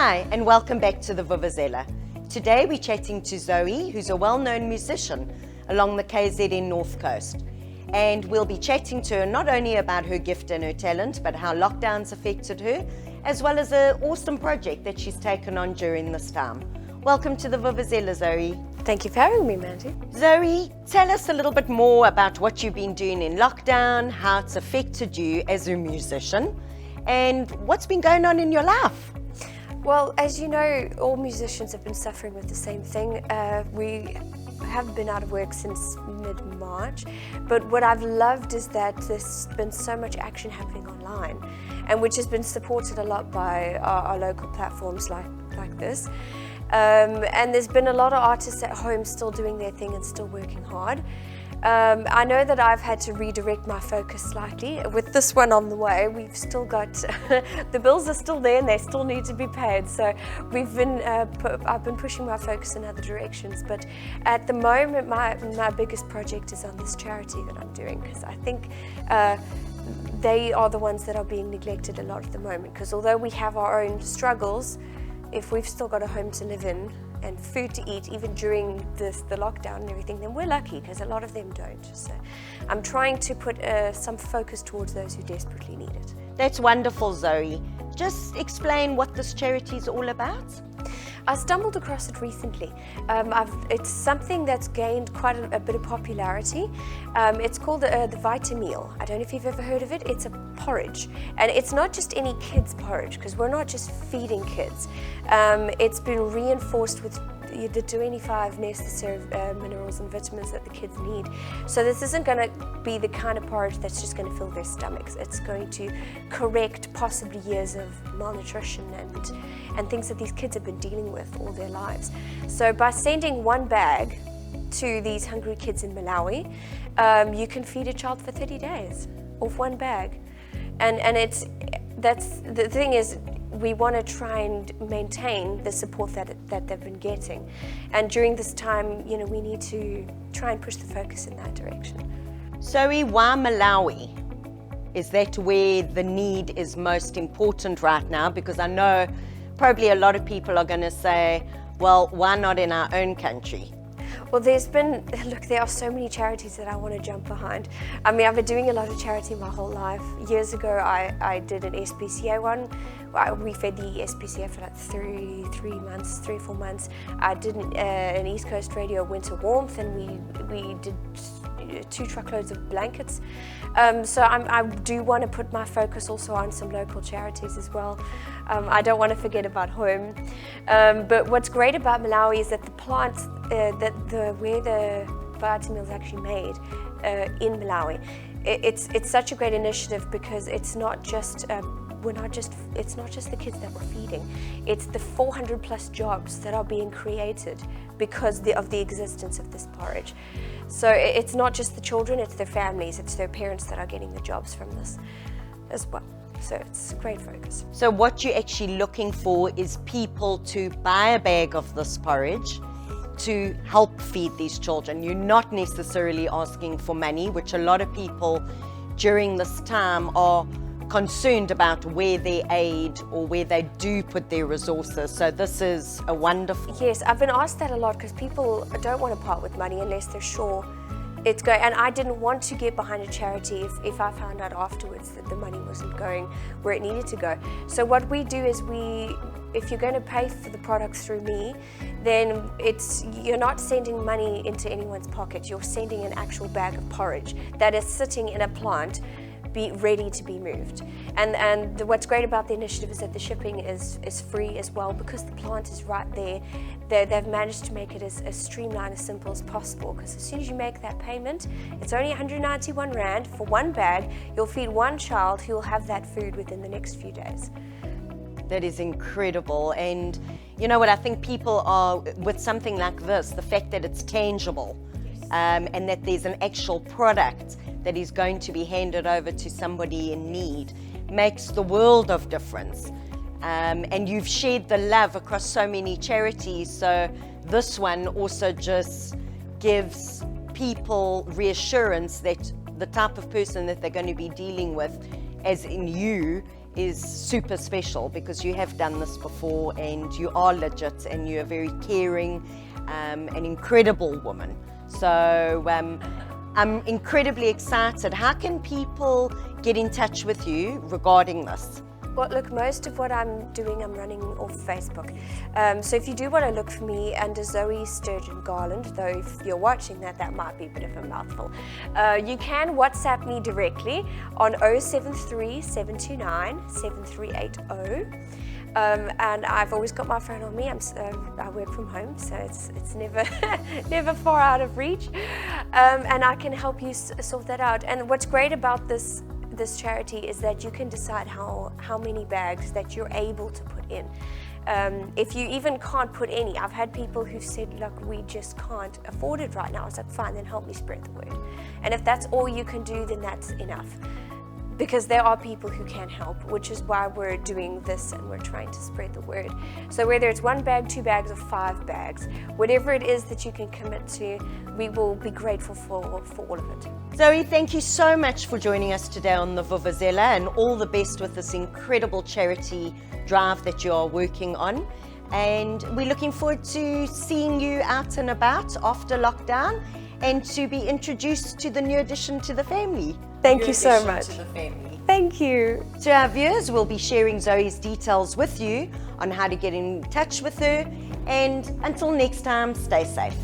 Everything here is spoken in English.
Hi, and welcome back to the Vuvuzela. Today we're chatting to Zoe, who's a well-known musician along the KZN North Coast. And we'll be chatting to her not only about her gift and her talent, but how lockdowns affected her, as well as an awesome project that she's taken on during this time. Welcome to the Vuvuzela, Zoe. Thank you for having me, Mandy. Zoe, tell us a little bit more about what you've been doing in lockdown, how it's affected you as a musician, and what's been going on in your life. Well, as you know, all musicians have been suffering with the same thing. We have been out of work since mid-March, but what I've loved is that there's been so much action happening online, and which has been supported a lot by our local platforms like this. And there's been a lot of artists at home still doing their thing and still working hard. I know that I've had to redirect my focus slightly. With this one on the way, we've still got, the bills are still there and they still need to be paid. So I've been pushing my focus in other directions. But at the moment, my biggest project is on this charity that I'm doing, because I think they are the ones that are being neglected a lot at the moment. Because although we have our own struggles, if we've still got a home to live in and food to eat, even during the lockdown and everything, then we're lucky, because a lot of them don't. So I'm trying to put some focus towards those who desperately need it. That's wonderful, Zoe. Just explain what this charity is all about. I stumbled across it recently. It's something that's gained quite a bit of popularity. It's called the VitaMeal. I don't know if you've ever heard of it. It's a porridge, and it's not just any kid's porridge, because we're not just feeding kids. It's been reinforced with the 25 necessary minerals and vitamins that the kids need. So this isn't going to be the kind of porridge that's just going to fill their stomachs. It's going to correct possibly years of malnutrition and things that these kids have been dealing with all their lives. So by sending one bag to these hungry kids in Malawi, you can feed a child for 30 days off one bag. And that's the thing is, we want to try and maintain the support that they've been getting. And during this time, you know, we need to try and push the focus in that direction. Zoe, why Malawi? Is that where the need is most important right now? Because I know probably a lot of people are going to say, well, why not in our own country? Well, there are so many charities that I want to jump behind. I mean, I've been doing a lot of charity my whole life. Years ago, I did an SPCA one. We fed the SPCA for like three or 4 months. I did an East Coast Radio Winter Warmth, and we did 2 truckloads of blankets. So I do want to put my focus also on some local charities as well. I don't want to forget about home. But what's great about Malawi is that the plants, where the VitaMeal is actually made in Malawi, it's such a great initiative, because it's not just it's not just the kids that we're feeding. It's the 400 plus jobs that are being created because of the existence of this porridge. So it's not just the children, it's their families, it's their parents that are getting the jobs from this as well. So it's a great focus. So what you're actually looking for is people to buy a bag of this porridge to help feed these children. You're not necessarily asking for money, which a lot of people during this time are concerned about where they aid or where they do put their resources. So this is a wonderful... Yes, I've been asked that a lot, because people don't want to part with money unless they're sure it's going. And I didn't want to get behind a charity if I found out afterwards that the money wasn't going where it needed to go. So what we do is if you're going to pay for the products through me, then you're not sending money into anyone's pocket. You're sending an actual bag of porridge that is sitting in a plant, be ready to be moved. And what's great about the initiative is that the shipping is free as well, because the plant is right there. They've managed to make it as streamlined, as simple as possible, because as soon as you make that payment, it's only 191 Rand for one bag. You'll feed one child who will have that food within the next few days. That is incredible. And you know what, I think people are, with something like this, the fact that it's tangible, and that there's an actual product that is going to be handed over to somebody in need, makes the world of difference. And you've shared the love across so many charities, so this one also just gives people reassurance that the type of person that they're going to be dealing with, as in you, is super special because you have done this before and you are legit and you're a very caring and incredible woman. So I'm incredibly excited. How can people get in touch with you regarding this? Well, look, most of what I'm doing, I'm running off Facebook. So if you do want to look for me under Zoe Sturgeon Garland, though if you're watching that, that might be a bit of a mouthful. You can WhatsApp me directly on 073 729 7380. And I've always got my phone on me. I work from home, so it's never never far out of reach. And I can help you sort that out. And what's great about this charity is that you can decide how many bags that you're able to put in. If you even can't put any, I've had people who said, look, we just can't afford it right now. I was like, fine, then help me spread the word. And if that's all you can do, then that's enough. Because there are people who can help, which is why we're doing this and we're trying to spread the word. So whether it's 1 bag, 2 bags, or 5 bags, whatever it is that you can commit to, we will be grateful for all of it. Zoe, thank you so much for joining us today on the Vuvuzela, and all the best with this incredible charity drive that you are working on. And we're looking forward to seeing you out and about after lockdown and to be introduced to the new addition to the family. Thank you so much. To the family. Thank you. To our viewers, we'll be sharing Zoe's details with you on how to get in touch with her. And until next time, stay safe.